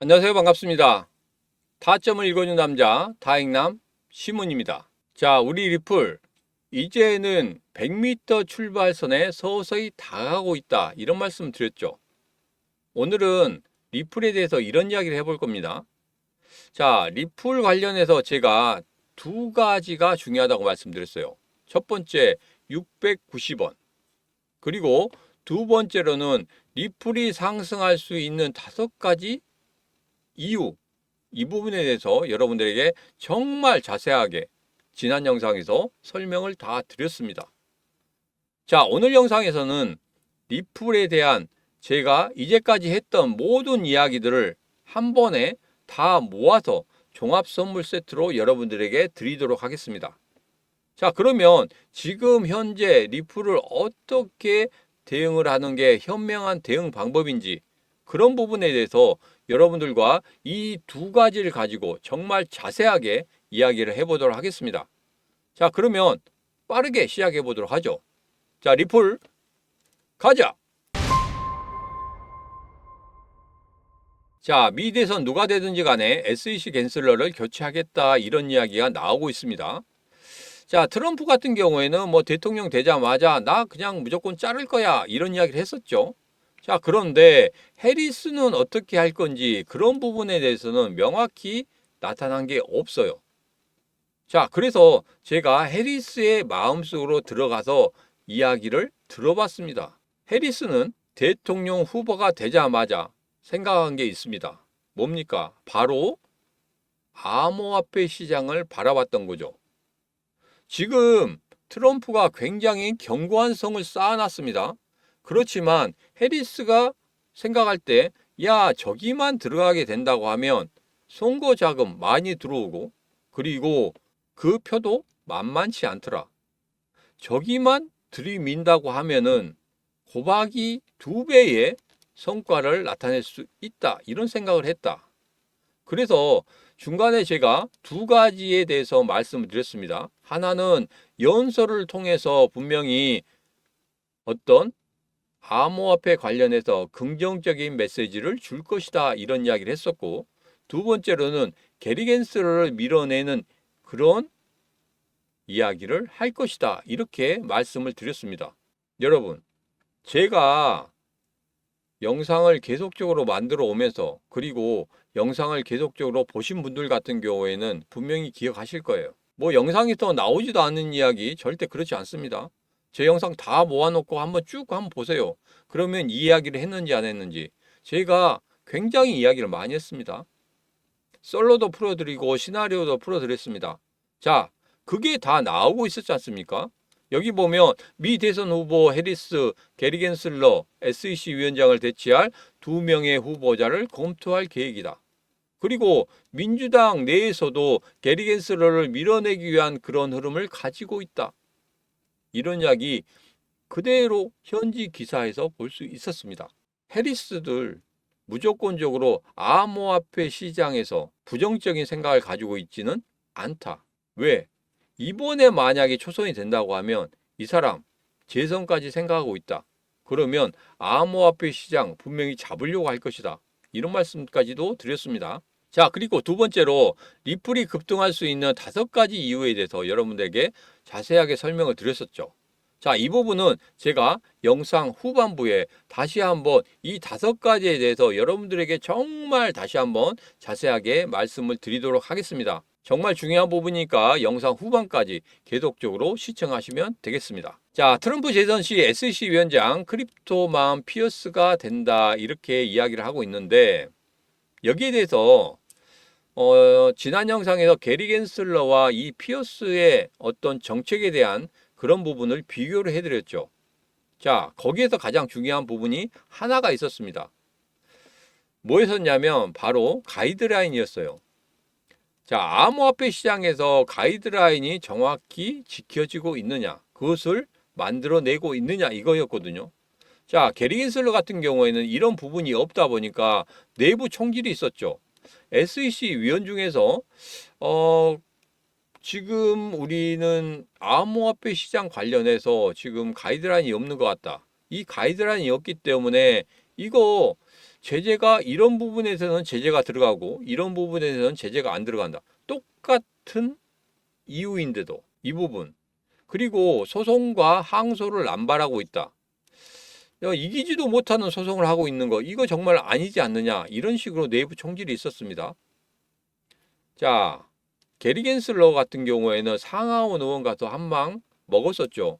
안녕하세요. 반갑습니다. 타점을 읽어준 남자 다행남 시문입니다. 자, 우리 리플 이제는 100m 출발선에 서서히 다가가고 있다, 이런 말씀 드렸죠. 오늘은 리플에 대해서 이런 이야기를 해볼 겁니다. 자, 리플 관련해서 제가 두 가지가 중요하다고 말씀드렸어요. 첫 번째 690원, 그리고 두 번째로는 리플이 상승할 수 있는 5가지 이유, 이 부분에 대해서 여러분들에게 정말 자세하게 지난 영상에서 설명을 다 드렸습니다. 자, 오늘 영상에서는 리플에 대한 제가 이제까지 했던 모든 이야기들을 한 번에 다 모아서 종합 선물 세트로 여러분들에게 드리도록 하겠습니다. 자, 그러면 지금 현재 리플을 어떻게 대응을 하는 게 현명한 대응 방법인지, 그런 부분에 대해서 여러분들과 이 두 가지를 가지고 정말 자세하게 이야기를 해보도록 하겠습니다. 자, 그러면 빠르게 시작해 보도록 하죠. 자, 리플 가자. 자, 미 대선 누가 되든지 간에 SEC 갠슬러를 교체하겠다, 이런 이야기가 나오고 있습니다. 자, 트럼프 같은 경우에는 뭐 대통령 되자마자 나 그냥 무조건 자를 거야, 이런 이야기를 했었죠. 자, 그런데 해리스는 어떻게 할 건지 그런 부분에 대해서는 명확히 나타난 게 없어요. 자, 그래서 제가 해리스의 마음속으로 들어가서 이야기를 들어봤습니다. 해리스는 대통령 후보가 되자마자 생각한 게 있습니다. 뭡니까? 바로 암호화폐 시장을 바라봤던 거죠. 지금 트럼프가 굉장히 견고한 성을 쌓아놨습니다. 그렇지만 해리스가 생각할 때, 야, 저기만 들어가게 된다고 하면 선거 자금 많이 들어오고, 그리고 그 표도 만만치 않더라. 저기만 들이민다고 하면은 곱하기 2배의 성과를 나타낼 수 있다, 이런 생각을 했다. 그래서 중간에 제가 두 가지에 대해서 말씀을 드렸습니다. 하나는 연설을 통해서 분명히 어떤 암호화폐 관련해서 긍정적인 메시지를 줄 것이다, 이런 이야기를 했었고, 두 번째로는 게리 갠슬러를 밀어내는 그런 이야기를 할 것이다, 이렇게 말씀을 드렸습니다. 여러분, 제가 영상을 계속적으로 만들어 오면서, 그리고 영상을 계속적으로 보신 분들 같은 경우에는 분명히 기억하실 거예요. 뭐 영상에서 나오지도 않는 이야기 절대 그렇지 않습니다. 제 영상 다 모아놓고 한번 보세요. 그러면 이 이야기를 했는지 안 했는지. 제가 굉장히 이야기를 많이 했습니다. 솔로도 풀어드리고 시나리오도 풀어드렸습니다. 자, 그게 다 나오고 있었지 않습니까? 여기 보면 미 대선 후보 해리스, 게리 갠슬러, SEC 위원장을 대체할 2명의 후보자를 검토할 계획이다. 그리고 민주당 내에서도 게리 갠슬러를 밀어내기 위한 그런 흐름을 가지고 있다. 이런 이야기 그대로 현지 기사에서 볼 수 있었습니다. 해리스들 무조건적으로 암호화폐 시장에서 부정적인 생각을 가지고 있지는 않다. 왜? 이번에 만약에 초선이 된다고 하면 이 사람 재선까지 생각하고 있다. 그러면 암호화폐 시장 분명히 잡으려고 할 것이다. 이런 말씀까지도 드렸습니다. 자, 그리고 두 번째로 리플이 급등할 수 있는 5가지 이유에 대해서 여러분들에게 자세하게 설명을 드렸었죠. 자, 이 부분은 제가 영상 후반부에 다시 한번 이 5가지에 대해서 여러분들에게 정말 다시 한번 자세하게 말씀을 드리도록 하겠습니다. 정말 중요한 부분이니까 영상 후반까지 계속적으로 시청하시면 되겠습니다. 자, 트럼프 재선 시 SEC 위원장 크립토맘 피어스가 된다, 이렇게 이야기를 하고 있는데, 여기에 대해서 지난 영상에서 게리 갠슬러와 이 피어스의 어떤 정책에 대한 그런 부분을 비교를 해드렸죠. 자, 거기에서 가장 중요한 부분이 하나가 있었습니다. 뭐였었냐면 바로 가이드라인이었어요. 자, 암호화폐 시장에서 가이드라인이 정확히 지켜지고 있느냐, 그것을 만들어내고 있느냐, 이거였거든요. 자, 게리 갠슬러 같은 경우에는 이런 부분이 없다 보니까 내부 총질이 있었죠. SEC 위원 중에서 지금 우리는 암호화폐 시장 관련해서 지금 가이드라인이 없는 것 같다. 이 가이드라인이 없기 때문에 이거 제재가 이런 부분에서는 제재가 들어가고 이런 부분에서는 제재가 안 들어간다. 똑같은 이유인데도 이 부분. 그리고 소송과 항소를 남발하고 있다. 이기지도 못하는 소송을 하고 있는 거 이거 정말 아니지 않느냐 이런 식으로 내부 총질이 있었습니다. 자, 게리 겐슬러 같은 경우에는 상하원 의원 가서 한 방 먹었었죠.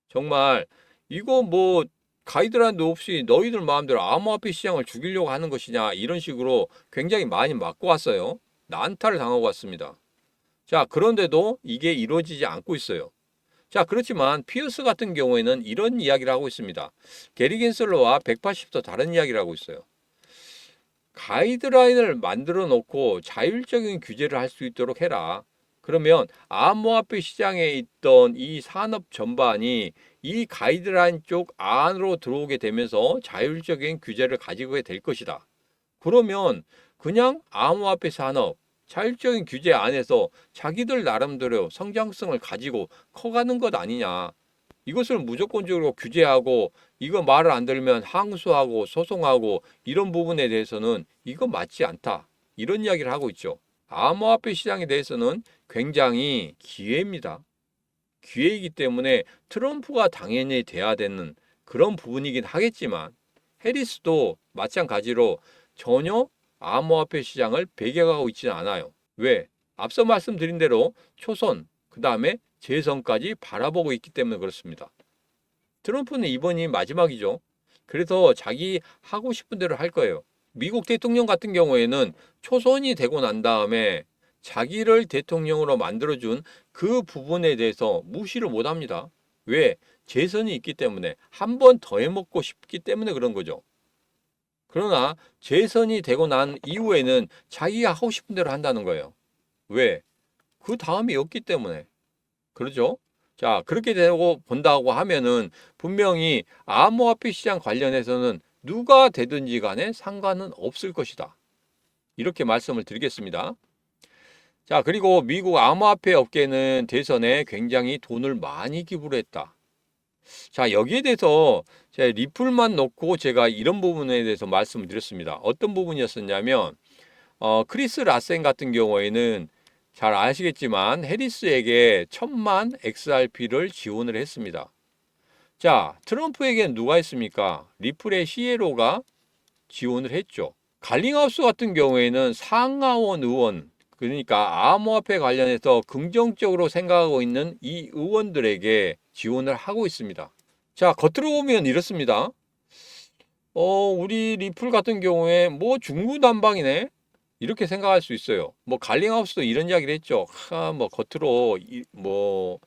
정말 이거 뭐 가이드라인도 없이 너희들 마음대로 암호화폐 시장을 죽이려고 하는 것이냐 이런 식으로 굉장히 많이 맞고 왔어요. 난타를 당하고 왔습니다. 자, 그런데도 이게 이루어지지 않고 있어요. 자, 그렇지만 피어스 같은 경우에는 이런 이야기를 하고 있습니다. 게리 겐슬러와 180도 다른 이야기를 하고 있어요. 가이드라인을 만들어 놓고 자율적인 규제를 할 수 있도록 해라. 그러면 암호화폐 시장에 있던 이 산업 전반이 이 가이드라인 쪽 안으로 들어오게 되면서 자율적인 규제를 가지게 될 것이다. 그러면 그냥 암호화폐 산업 자율적인 규제 안에서 자기들 나름대로 성장성을 가지고 커가는 것 아니냐. 이것을 무조건적으로 규제하고 이거 말을 안 들으면 항소하고 소송하고 이런 부분에 대해서는 이거 맞지 않다. 이런 이야기를 하고 있죠. 암호화폐 시장에 대해서는 굉장히 기회입니다. 기회이기 때문에 트럼프가 당연히 돼야 되는 그런 부분이긴 하겠지만 해리스도 마찬가지로 전혀 암호화폐 시장을 배격하고 있지는 않아요. 왜? 앞서 말씀드린 대로 초선, 그 다음에 재선까지 바라보고 있기 때문에 그렇습니다. 트럼프는 이번이 마지막이죠. 그래서 자기 하고 싶은 대로 할 거예요. 미국 대통령 같은 경우에는 초선이 되고 난 다음에 자기를 대통령으로 만들어준 그 부분에 대해서 무시를 못합니다. 왜? 재선이 있기 때문에 한 번 더 해먹고 싶기 때문에 그런 거죠. 그러나 재선이 되고 난 이후에는 자기가 하고 싶은 대로 한다는 거예요. 왜? 그 다음이 없기 때문에. 그렇죠? 자, 그렇게 되고 본다고 하면은 분명히 암호화폐 시장 관련해서는 누가 되든지 간에 상관은 없을 것이다. 이렇게 말씀을 드리겠습니다. 자, 그리고 미국 암호화폐 업계는 대선에 굉장히 돈을 많이 기부를 했다. 자, 여기에 대해서 제가 리플만 놓고 제가 이런 부분에 대해서 말씀을 드렸습니다. 어떤 부분이었었냐면, 크리스 라센 같은 경우에는 잘 아시겠지만 해리스에게 1,000만 XRP를 지원을 했습니다. 자, 트럼프에게는 누가 했습니까? 리플의 CLO가 지원을 했죠. 갈링하우스 같은 경우에는 상하원 의원, 그러니까 암호화폐 관련해서 긍정적으로 생각하고 있는 이 의원들에게 지원을 하고 있습니다. 자, 겉으로 보면 이렇습니다. 우리 리플 같은 경우에 뭐 중구난방이네? 이렇게 생각할 수 있어요. 뭐 갈링하우스도 이런 이야기를 했죠. 뭐 겉으로 뭐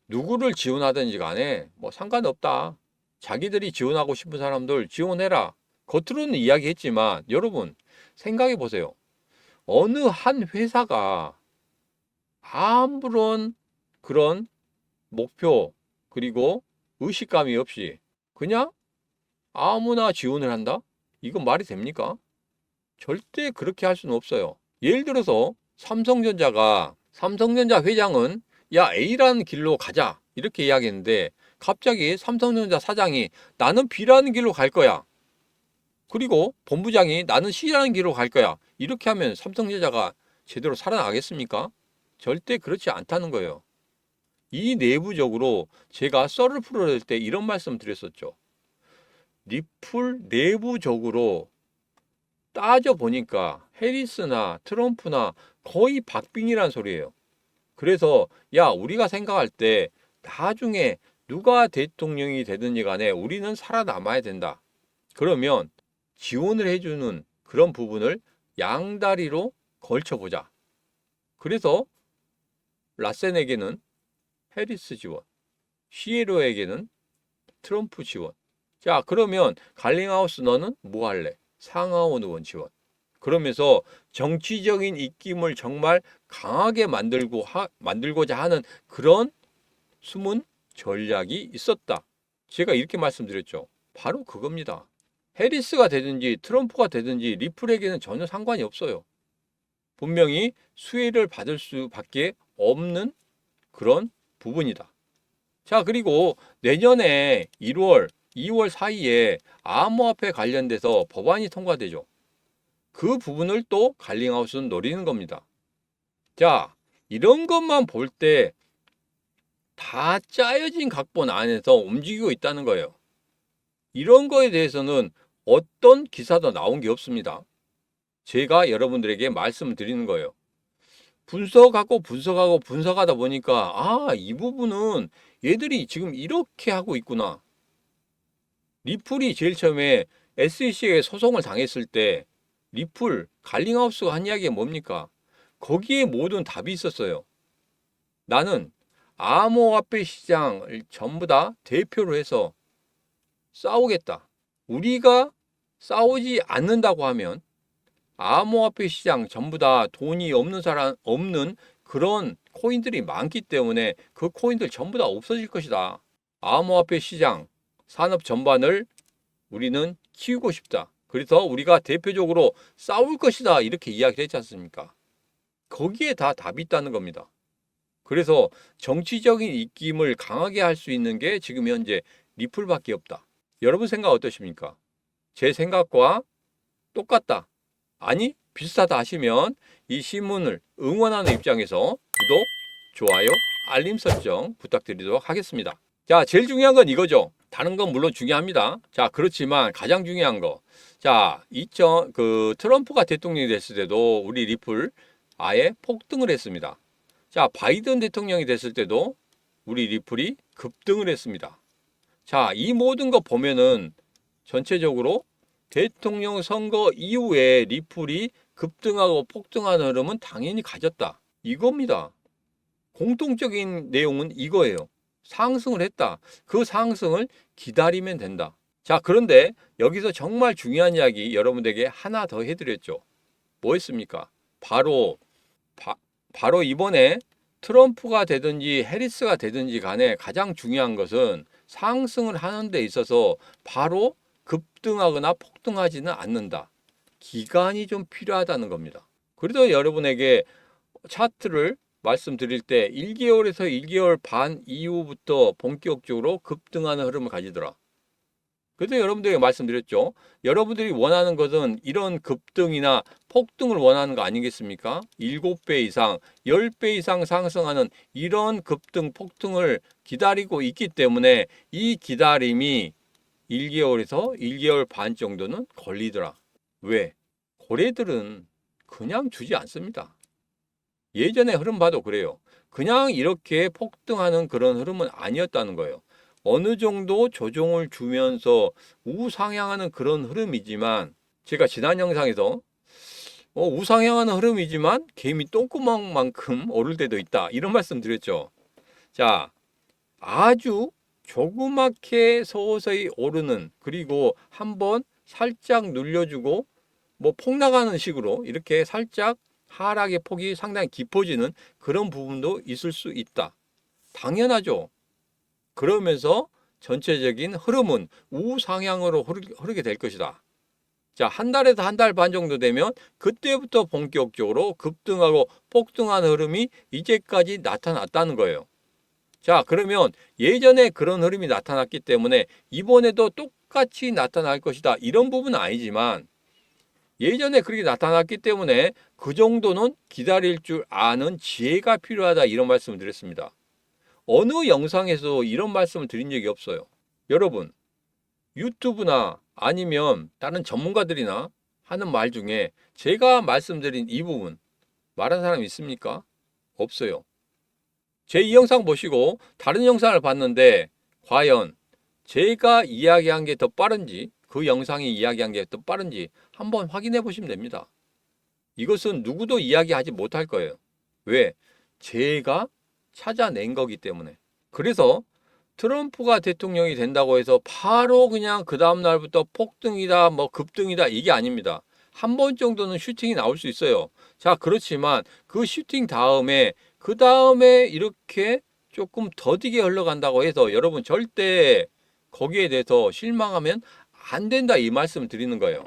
누구를 지원하든지 간에 뭐 상관없다. 자기들이 지원하고 싶은 사람들 지원해라. 겉으로는 이야기했지만 여러분 생각해 보세요. 어느 한 회사가 아무런 그런 목표 그리고 의식감이 없이 그냥 아무나 지원을 한다? 이건 말이 됩니까? 절대 그렇게 할 수는 없어요. 예를 들어서 삼성전자 회장은 야 A라는 길로 가자 이렇게 이야기했는데 갑자기 삼성전자 사장이 나는 B라는 길로 갈 거야. 그리고 본부장이 나는 C라는 길로 갈 거야. 이렇게 하면 삼성전자가 제대로 살아나겠습니까? 절대 그렇지 않다는 거예요. 이 내부적으로 제가 썰을 풀어낼 때 이런 말씀 드렸었죠. 리플 내부적으로 따져보니까 해리스나 트럼프나 거의 박빙이란 소리예요. 그래서 야 우리가 생각할 때 나중에 누가 대통령이 되든지 간에 우리는 살아남아야 된다. 그러면 지원을 해주는 그런 부분을 양다리로 걸쳐보자. 그래서 라센에게는 해리스 지원, 시에로에게는 트럼프 지원. 자, 그러면 갈링하우스 너는 뭐 할래? 상하원 의원 지원. 그러면서 정치적인 입김을 정말 강하게 만들고자 하는 그런 숨은 전략이 있었다. 제가 이렇게 말씀드렸죠. 바로 그겁니다. 해리스가 되든지 트럼프가 되든지 리플에게는 전혀 상관이 없어요. 분명히 수혜를 받을 수밖에 없는 그런 부분이다. 자, 그리고 내년에 1월 2월 사이에 암호화폐 관련돼서 법안이 통과되죠. 그 부분을 또 갈링하우스는 노리는 겁니다. 자, 이런 것만 볼 때 다 짜여진 각본 안에서 움직이고 있다는 거예요. 이런 거에 대해서는 어떤 기사도 나온 게 없습니다. 제가 여러분들에게 말씀을 드리는 거예요. 분석하다 보니까 이 부분은 얘들이 지금 이렇게 하고 있구나. 리플이 제일 처음에 SEC에 소송을 당했을 때 리플, 갈링하우스가 한 이야기가 뭡니까? 거기에 모든 답이 있었어요. 나는 암호화폐 시장을 전부 다 대표로 해서 싸우겠다. 우리가 싸우지 않는다고 하면 암호화폐 시장 전부 다 돈이 없는 사람 없는 그런 코인들이 많기 때문에 그 코인들 전부 다 없어질 것이다. 암호화폐 시장 산업 전반을 우리는 키우고 싶다. 그래서 우리가 대표적으로 싸울 것이다. 이렇게 이야기를 했지 않습니까? 거기에 다 답이 있다는 겁니다. 그래서 정치적인 입김을 강하게 할 수 있는 게 지금 현재 리플밖에 없다. 여러분 생각 어떠십니까? 제 생각과 똑같다. 아니 비슷하다 하시면 이 신문을 응원하는 입장에서 구독, 좋아요, 알림 설정 부탁드리도록 하겠습니다. 자, 제일 중요한 건 이거죠. 다른 건 물론 중요합니다. 자, 그렇지만 가장 중요한 거. 자, 트럼프가 대통령이 됐을 때도 우리 리플 아예 폭등을 했습니다. 자, 바이든 대통령이 됐을 때도 우리 리플이 급등을 했습니다. 자, 이 모든 거 보면은 전체적으로 대통령 선거 이후에 리플이 급등하고 폭등하는 흐름은 당연히 가졌다. 이겁니다. 공통적인 내용은 이거예요. 상승을 했다. 그 상승을 기다리면 된다. 자, 그런데 여기서 정말 중요한 이야기 여러분들에게 하나 더 해드렸죠. 뭐였습니까? 바로 이번에 트럼프가 되든지 해리스가 되든지 간에 가장 중요한 것은 상승을 하는 데 있어서 바로 급등하거나 폭등하지는 않는다. 기간이 좀 필요하다는 겁니다. 그래도 여러분에게 차트를 말씀드릴 때 1개월에서 1개월 반 이후부터 본격적으로 급등하는 흐름을 가지더라. 그래서 여러분들에게 말씀드렸죠. 여러분들이 원하는 것은 이런 급등이나 폭등을 원하는 거 아니겠습니까? 7배 이상, 10배 이상 상승하는 이런 급등, 폭등을 기다리고 있기 때문에 이 기다림이 1개월에서 1개월 반 정도는 걸리더라. 왜? 고래들은 그냥 주지 않습니다. 예전에 흐름 봐도 그래요. 그냥 이렇게 폭등하는 그런 흐름은 아니었다는 거예요. 어느 정도 조정을 주면서 우상향하는 그런 흐름이지만 제가 지난 영상에서 우상향하는 흐름이지만 개미 똥구멍만큼 오를 때도 있다. 이런 말씀 드렸죠. 자, 아주 조그맣게 서서히 오르는 그리고 한번 살짝 눌려주고 폭락하는 식으로 이렇게 살짝 하락의 폭이 상당히 깊어지는 그런 부분도 있을 수 있다. 당연하죠. 그러면서 전체적인 흐름은 우상향으로 흐르게 될 것이다. 자, 한 달에서 한 달 반 정도 되면 그때부터 본격적으로 급등하고 폭등하는 흐름이 이제까지 나타났다는 거예요. 자, 그러면 예전에 그런 흐름이 나타났기 때문에 이번에도 똑같이 나타날 것이다. 이런 부분은 아니지만 예전에 그렇게 나타났기 때문에 그 정도는 기다릴 줄 아는 지혜가 필요하다. 이런 말씀을 드렸습니다. 어느 영상에서 이런 말씀을 드린 적이 없어요. 여러분, 유튜브나 아니면 다른 전문가들이나 하는 말 중에 제가 말씀드린 이 부분 말한 사람 있습니까? 없어요. 제 이 영상 보시고 다른 영상을 봤는데 과연 제가 이야기한 게 더 빠른지 그 영상이 이야기한 게 더 빠른지 한번 확인해 보시면 됩니다. 이것은 누구도 이야기하지 못할 거예요. 왜? 제가 찾아낸 거기 때문에. 그래서 트럼프가 대통령이 된다고 해서 바로 그냥 그 다음 날부터 폭등이다 급등이다 이게 아닙니다. 한 번 정도는 슈팅이 나올 수 있어요. 자, 그렇지만 그 슈팅 다음에 그 다음에 이렇게 조금 더디게 흘러간다고 해서 여러분 절대 거기에 대해서 실망하면 안 된다 이 말씀 드리는 거예요.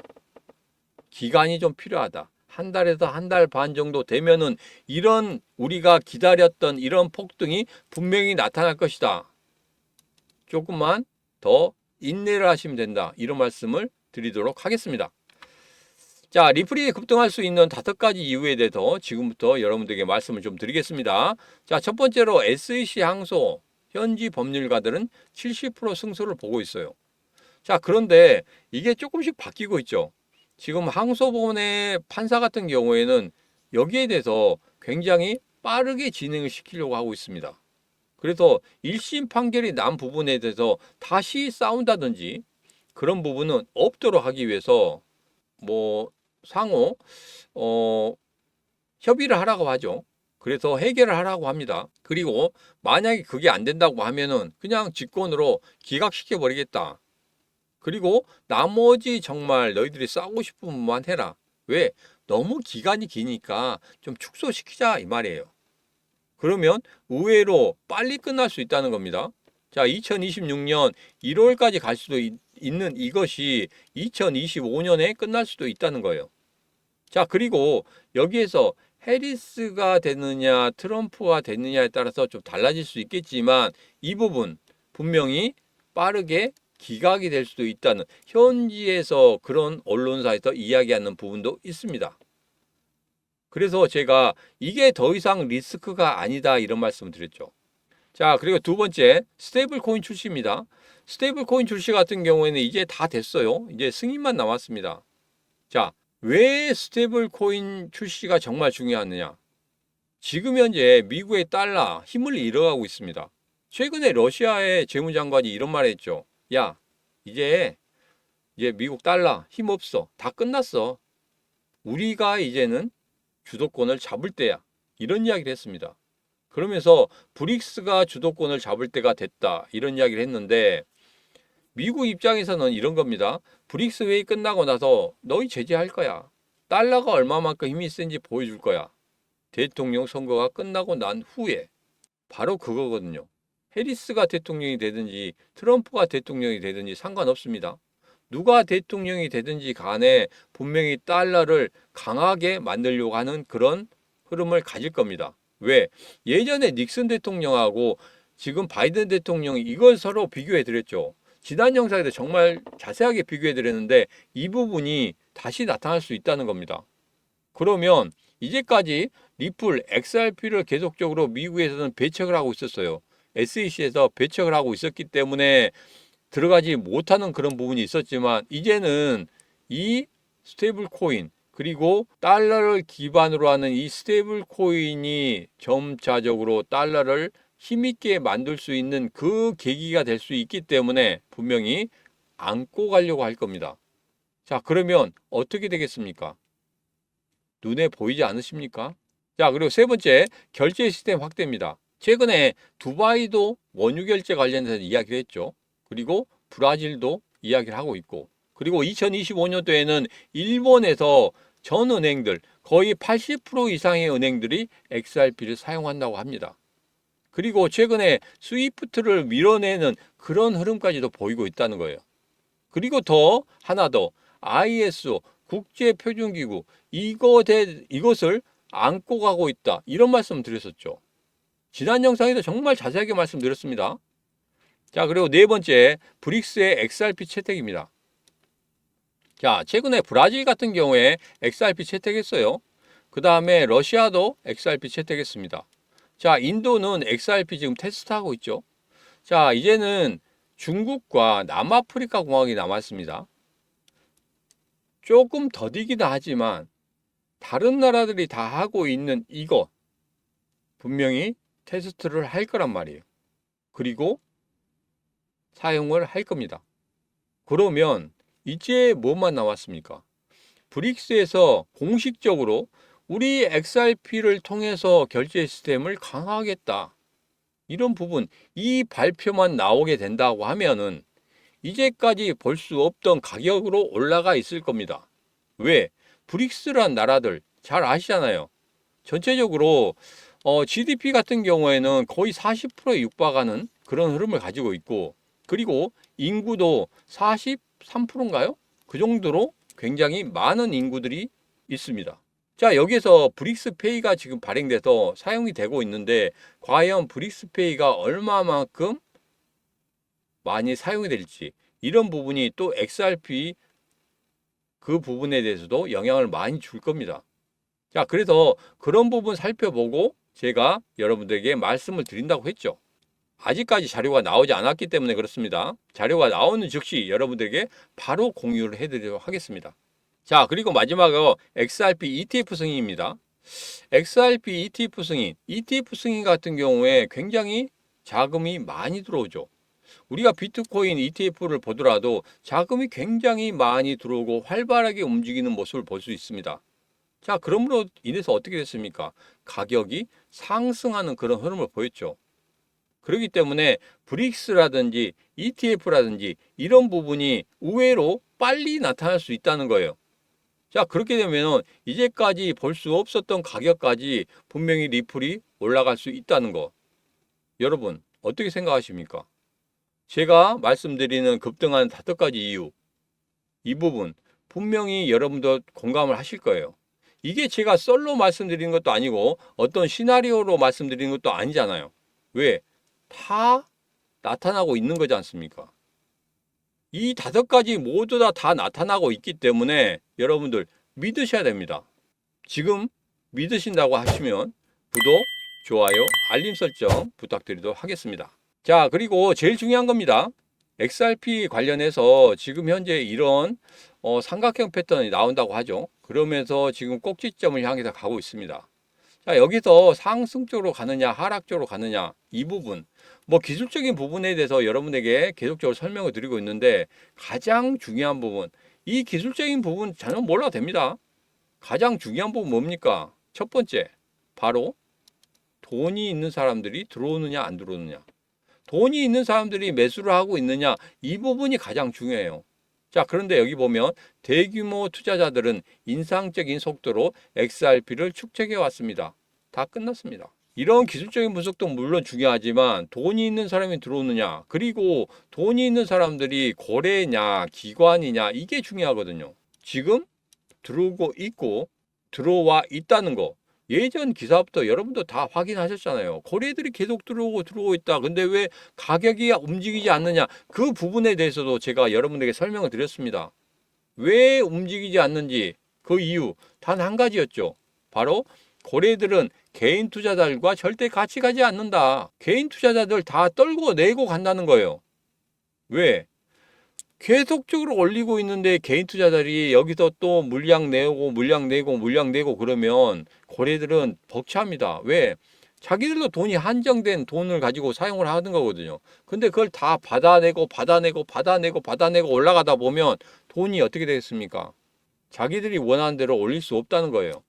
기간이 좀 필요하다. 한 달에서 한 달 반 정도 되면은 이런 우리가 기다렸던 이런 폭등이 분명히 나타날 것이다. 조금만 더 인내를 하시면 된다. 이런 말씀을 드리도록 하겠습니다. 자, 리플이 급등할 수 있는 5가지 이유에 대해서 지금부터 여러분들에게 말씀을 좀 드리겠습니다. 자, 첫 번째로 SEC 항소 현지 법률가들은 70% 승소를 보고 있어요. 자, 그런데 이게 조금씩 바뀌고 있죠. 지금 항소본의 판사 같은 경우에는 여기에 대해서 굉장히 빠르게 진행을 시키려고 하고 있습니다. 그래서 1심 판결이 난 부분에 대해서 다시 싸운다든지 그런 부분은 없도록 하기 위해서 상호 협의를 하라고 하죠. 그래서 해결을 하라고 합니다. 그리고 만약에 그게 안 된다고 하면은 그냥 직권으로 기각시켜 버리겠다. 그리고 나머지 정말 너희들이 싸우고 싶은 부분만 해라. 왜? 너무 기간이 기니까 좀 축소시키자 이 말이에요. 그러면 의외로 빨리 끝날 수 있다는 겁니다. 자, 2026년 1월까지 갈 수도 있는 이것이 2025년에 끝날 수도 있다는 거예요. 자, 그리고 여기에서 해리스가 되느냐 트럼프가 되느냐에 따라서 좀 달라질 수 있겠지만 이 부분 분명히 빠르게 기각이 될 수도 있다는 현지에서 그런 언론사에서 이야기하는 부분도 있습니다. 그래서 제가 이게 더 이상 리스크가 아니다 이런 말씀을 드렸죠. 자, 그리고 두 번째 스테이블 코인 출시입니다. 스테이블 코인 출시 같은 경우에는 이제 다 됐어요. 이제 승인만 남았습니다. 자, 왜 스테이블 코인 출시가 정말 중요하느냐? 지금 현재 미국의 달러 힘을 잃어가고 있습니다. 최근에 러시아의 재무장관이 이런 말을 했죠. 야, 이제 미국 달러 힘 없어. 다 끝났어. 우리가 이제는 주도권을 잡을 때야. 이런 이야기를 했습니다. 그러면서 브릭스가 주도권을 잡을 때가 됐다. 이런 이야기를 했는데 미국 입장에서는 이런 겁니다. 브릭스 회의 끝나고 나서 너희 제재할 거야. 달러가 얼마만큼 힘이 센지 보여줄 거야. 대통령 선거가 끝나고 난 후에 바로 그거거든요. 해리스가 대통령이 되든지 트럼프가 대통령이 되든지 상관없습니다. 누가 대통령이 되든지 간에 분명히 달러를 강하게 만들려고 하는 그런 흐름을 가질 겁니다. 왜? 예전에 닉슨 대통령하고 지금 바이든 대통령이 이걸 서로 비교해 드렸죠. 지난 영상에서 정말 자세하게 비교해 드렸는데 이 부분이 다시 나타날 수 있다는 겁니다. 그러면 이제까지 리플, XRP를 계속적으로 미국에서는 배척을 하고 있었어요. SEC에서 배척을 하고 있었기 때문에 들어가지 못하는 그런 부분이 있었지만 이제는 이 스테이블 코인 그리고 달러를 기반으로 하는 이 스테이블 코인이 점차적으로 달러를 힘있게 만들 수 있는 그 계기가 될 수 있기 때문에 분명히 안고 가려고 할 겁니다. 자, 그러면 어떻게 되겠습니까? 눈에 보이지 않으십니까? 자, 그리고 세 번째, 결제 시스템 확대입니다. 최근에 두바이도 원유 결제 관련해서 이야기를 했죠. 그리고 브라질도 이야기를 하고 있고, 그리고 2025년도에는 일본에서 전 은행들 거의 80% 이상의 은행들이 XRP를 사용한다고 합니다. 그리고 최근에 스위프트를 밀어내는 그런 흐름까지도 보이고 있다는 거예요. 그리고 더 하나 더 ISO 국제표준기구 이것을 안고 가고 있다 이런 말씀 드렸었죠. 지난 영상에도 정말 자세하게 말씀드렸습니다. 자, 그리고 네 번째 브릭스의 XRP 채택입니다. 자, 최근에 브라질 같은 경우에 XRP 채택했어요. 그 다음에 러시아도 XRP 채택했습니다. 자, 인도는 XRP 지금 테스트하고 있죠. 자, 이제는 중국과 남아프리카 공화국이 남았습니다. 조금 더디기도 하지만 다른 나라들이 다 하고 있는 이거 분명히 테스트를 할 거란 말이에요. 그리고 사용을 할 겁니다. 그러면 이제 뭐만 남았습니까? 브릭스에서 공식적으로 우리 XRP를 통해서 결제 시스템을 강화하겠다. 이런 부분, 이 발표만 나오게 된다고 하면은 이제까지 볼 수 없던 가격으로 올라가 있을 겁니다. 왜? 브릭스란 나라들 잘 아시잖아요. 전체적으로 GDP 같은 경우에는 거의 40%에 육박하는 그런 흐름을 가지고 있고, 그리고 인구도 43%인가요? 그 정도로 굉장히 많은 인구들이 있습니다. 자, 여기서 브릭스페이가 지금 발행돼서 사용이 되고 있는데 과연 브릭스페이가 얼마만큼 많이 사용이 될지 이런 부분이 또 XRP 그 부분에 대해서도 영향을 많이 줄 겁니다. 자, 그래서 그런 부분 살펴보고 제가 여러분들에게 말씀을 드린다고 했죠. 아직까지 자료가 나오지 않았기 때문에 그렇습니다. 자료가 나오는 즉시 여러분들에게 바로 공유를 해드리도록 하겠습니다. 자, 그리고 마지막으로 XRP ETF 승인입니다. XRP ETF 승인, ETF 승인 같은 경우에 굉장히 자금이 많이 들어오죠. 우리가 비트코인 ETF를 보더라도 자금이 굉장히 많이 들어오고 활발하게 움직이는 모습을 볼 수 있습니다. 자, 그럼으로 인해서 어떻게 됐습니까? 가격이 상승하는 그런 흐름을 보였죠. 그렇기 때문에 브릭스라든지 ETF라든지 이런 부분이 의외로 빨리 나타날 수 있다는 거예요. 자, 그렇게 되면 이제까지 볼 수 없었던 가격까지 분명히 리플이 올라갈 수 있다는 거. 여러분, 어떻게 생각하십니까? 제가 말씀드리는 급등하는 5가지 이유, 이 부분 분명히 여러분도 공감을 하실 거예요. 이게 제가 썰로 말씀드리는 것도 아니고 어떤 시나리오로 말씀드리는 것도 아니잖아요. 왜? 다 나타나고 있는 거지 않습니까? 이 5가지 모두 다 나타나고 있기 때문에 여러분들 믿으셔야 됩니다. 지금 믿으신다고 하시면 구독, 좋아요, 알림 설정 부탁드리도록 하겠습니다. 자, 그리고 제일 중요한 겁니다. XRP 관련해서 지금 현재 이런 삼각형 패턴이 나온다고 하죠. 그러면서 지금 꼭지점을 향해서 가고 있습니다. 자, 여기서 상승 쪽으로 가느냐 하락 쪽으로 가느냐 이 부분, 뭐 기술적인 부분에 대해서 여러분에게 계속적으로 설명을 드리고 있는데 가장 중요한 부분, 이 기술적인 부분 전혀 몰라도 됩니다. 가장 중요한 부분 뭡니까? 첫 번째, 바로 돈이 있는 사람들이 들어오느냐 안 들어오느냐, 돈이 있는 사람들이 매수를 하고 있느냐, 이 부분이 가장 중요해요. 자, 그런데 여기 보면 대규모 투자자들은 인상적인 속도로 XRP를 축적해 왔습니다. 다 끝났습니다. 이런 기술적인 분석도 물론 중요하지만 돈이 있는 사람이 들어오느냐, 그리고 돈이 있는 사람들이 거래냐 기관이냐, 이게 중요하거든요. 지금 들어오고 있고 들어와 있다는 거, 예전 기사부터 여러분도 다 확인하셨잖아요. 거래들이 계속 들어오고 있다. 근데 왜 가격이 움직이지 않느냐, 그 부분에 대해서도 제가 여러분에게 설명을 드렸습니다. 왜 움직이지 않는지 그 이유 단 한 가지였죠. 바로 거래들은 개인 투자자들과 절대 같이 가지 않는다. 개인 투자자들 다 떨고 내고 간다는 거예요. 왜? 계속적으로 올리고 있는데 개인 투자자들이 여기서 또 물량 내고 그러면 거래들은 벅차합니다. 왜? 자기들도 돈이 한정된 돈을 가지고 사용을 하는 거거든요. 근데 그걸 다 받아내고 올라가다 보면 돈이 어떻게 되겠습니까? 자기들이 원하는 대로 올릴 수 없다는 거예요.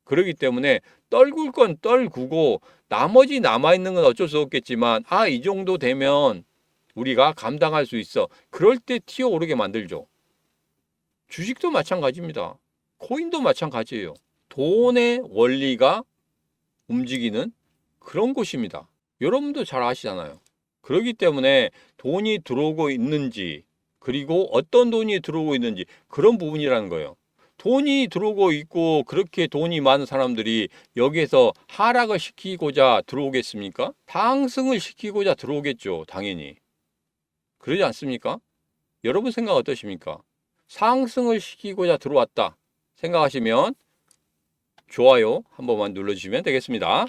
그렇기 때문에 떨굴 건 떨구고 나머지 남아있는 건 어쩔 수 없겠지만, 이 정도 되면 우리가 감당할 수 있어. 그럴 때 튀어오르게 만들죠. 주식도 마찬가지입니다. 코인도 마찬가지예요. 돈의 원리가 움직이는 그런 곳입니다. 여러분도 잘 아시잖아요. 그렇기 때문에 돈이 들어오고 있는지, 그리고 어떤 돈이 들어오고 있는지, 그런 부분이라는 거예요. 돈이 들어오고 있고 그렇게 돈이 많은 사람들이 여기에서 하락을 시키고자 들어오겠습니까? 상승을 시키고자 들어오겠죠, 당연히. 그러지 않습니까? 여러분 생각 어떠십니까? 상승을 시키고자 들어왔다 생각하시면 좋아요 한 번만 눌러주시면 되겠습니다.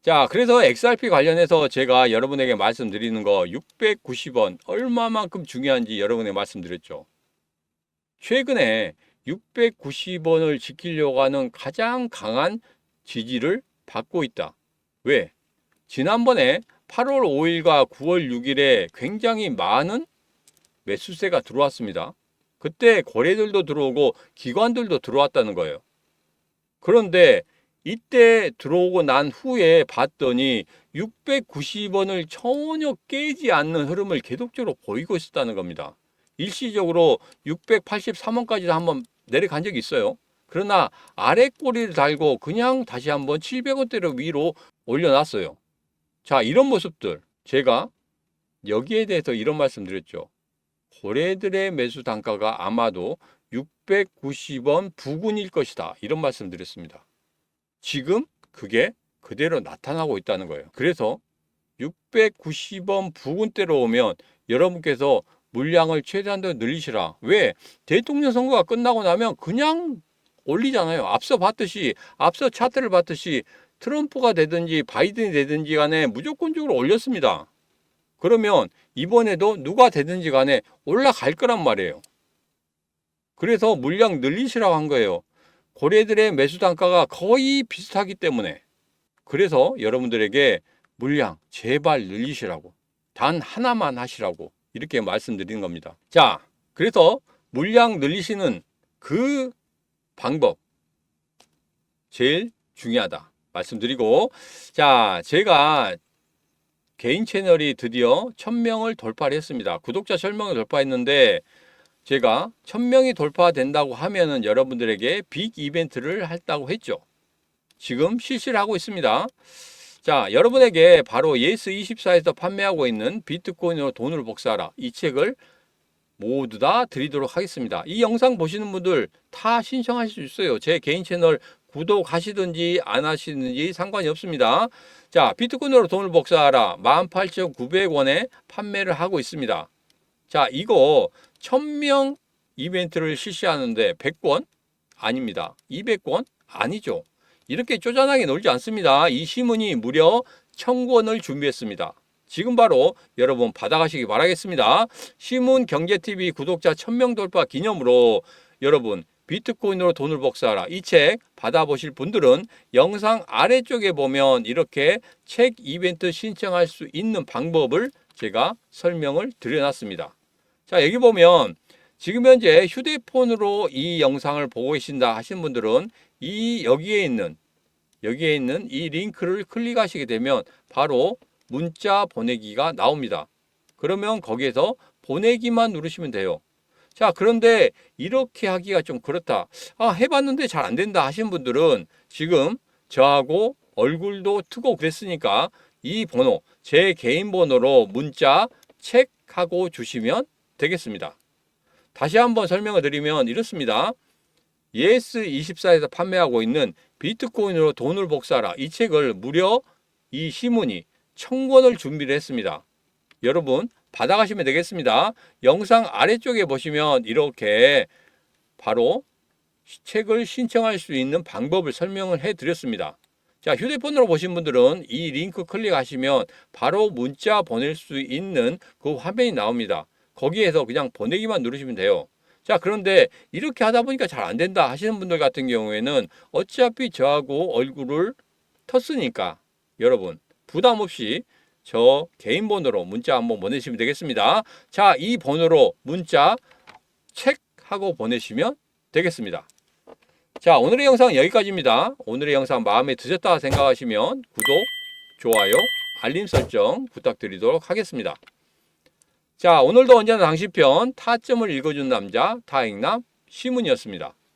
자, 그래서 XRP 관련해서 제가 여러분에게 말씀드리는 거 690원 얼마만큼 중요한지 여러분에게 말씀드렸죠. 최근에 690원을 지키려고 하는 가장 강한 지지를 받고 있다. 왜? 지난번에 8월 5일과 9월 6일에 굉장히 많은 매수세가 들어왔습니다. 그때 거래들도 들어오고 기관들도 들어왔다는 거예요. 그런데 이때 들어오고 난 후에 봤더니 690원을 전혀 깨지 않는 흐름을 계속적으로 보이고 있었다는 겁니다. 일시적으로 683원까지도 한번 내려간 적이 있어요. 그러나 아래 꼬리를 달고 그냥 다시 한번 700원대로 위로 올려놨어요. 자, 이런 모습들, 제가 여기에 대해서 이런 말씀 드렸죠. 거래들의 매수 단가가 아마도 690원 부근일 것이다, 이런 말씀 드렸습니다. 지금 그게 그대로 나타나고 있다는 거예요. 그래서 690원 부근대로 오면 여러분께서 물량을 최대한으로 늘리시라. 왜? 대통령 선거가 끝나고 나면 그냥 올리잖아요. 앞서 차트를 봤듯이 트럼프가 되든지 바이든이 되든지 간에 무조건적으로 올렸습니다. 그러면 이번에도 누가 되든지 간에 올라갈 거란 말이에요. 그래서 물량 늘리시라고 한 거예요. 고래들의 매수 단가가 거의 비슷하기 때문에. 그래서 여러분들에게 물량 제발 늘리시라고. 단 하나만 하시라고. 이렇게 말씀드리는 겁니다. 자, 그래서 물량 늘리시는 그 방법 제일 중요하다 말씀드리고, 자, 제가 개인 채널이 드디어 1000명을 돌파를 했습니다. 구독자 1000명을 돌파했는데 제가 1000명이 돌파된다고 하면은 여러분들에게 빅 이벤트를 했다고 했죠. 지금 실시를 하고 있습니다. 자, 여러분에게 바로 예스24에서 판매하고 있는 비트코인으로 돈을 복사하라 이 책을 모두 다 드리도록 하겠습니다. 이 영상 보시는 분들 다 신청하실 수 있어요. 제 개인 채널 구독하시든지 안 하시든지 상관이 없습니다. 자, 비트코인으로 돈을 복사하라 18,900원에 판매를 하고 있습니다. 자, 이거 1000명 이벤트를 실시하는데 100권? 아닙니다. 200권? 아니죠. 이렇게 쪼잔하게 놀지 않습니다. 이 시문이 무려 1000권을 준비했습니다. 지금 바로 여러분 받아가시기 바라겠습니다. 시문 경제TV 구독자 1000명 돌파 기념으로 여러분 비트코인으로 돈을 복사하라 이 책 받아보실 분들은 영상 아래쪽에 보면 이렇게 책 이벤트 신청할 수 있는 방법을 제가 설명을 드려놨습니다. 자, 여기 보면 지금 현재 휴대폰으로 이 영상을 보고 계신다 하신 분들은 여기에 있는 이 링크를 클릭하시게 되면 바로 문자 보내기가 나옵니다. 그러면 거기에서 보내기만 누르시면 돼요. 자, 그런데 이렇게 하기가 좀 그렇다. 해봤는데 잘 안 된다 하신 분들은 지금 저하고 얼굴도 트고 그랬으니까 이 번호, 제 개인 번호로 문자 체크하고 주시면 되겠습니다. 다시 한번 설명을 드리면 이렇습니다. 예스24에서 판매하고 있는 비트코인으로 돈을 복사하라 이 책을 무려 이 시문이 1000권을 준비를 했습니다. 여러분 받아가시면 되겠습니다. 영상 아래쪽에 보시면 이렇게 바로 책을 신청할 수 있는 방법을 설명을 해드렸습니다. 자, 휴대폰으로 보신 분들은 이 링크 클릭하시면 바로 문자 보낼 수 있는 그 화면이 나옵니다. 거기에서 그냥 보내기만 누르시면 돼요. 자, 그런데 이렇게 하다 보니까 잘 안 된다 하시는 분들 같은 경우에는 어차피 저하고 얼굴을 텄으니까 여러분 부담 없이 저 개인 번호로 문자 한번 보내시면 되겠습니다. 자, 이 번호로 문자 체크하고 보내시면 되겠습니다. 자, 오늘의 영상 여기까지입니다. 오늘의 영상 마음에 드셨다 생각하시면 구독, 좋아요, 알림 설정 부탁드리도록 하겠습니다. 자, 오늘도 언제나 당신 편 타점을 읽어주는 남자 타행남 시문이었습니다.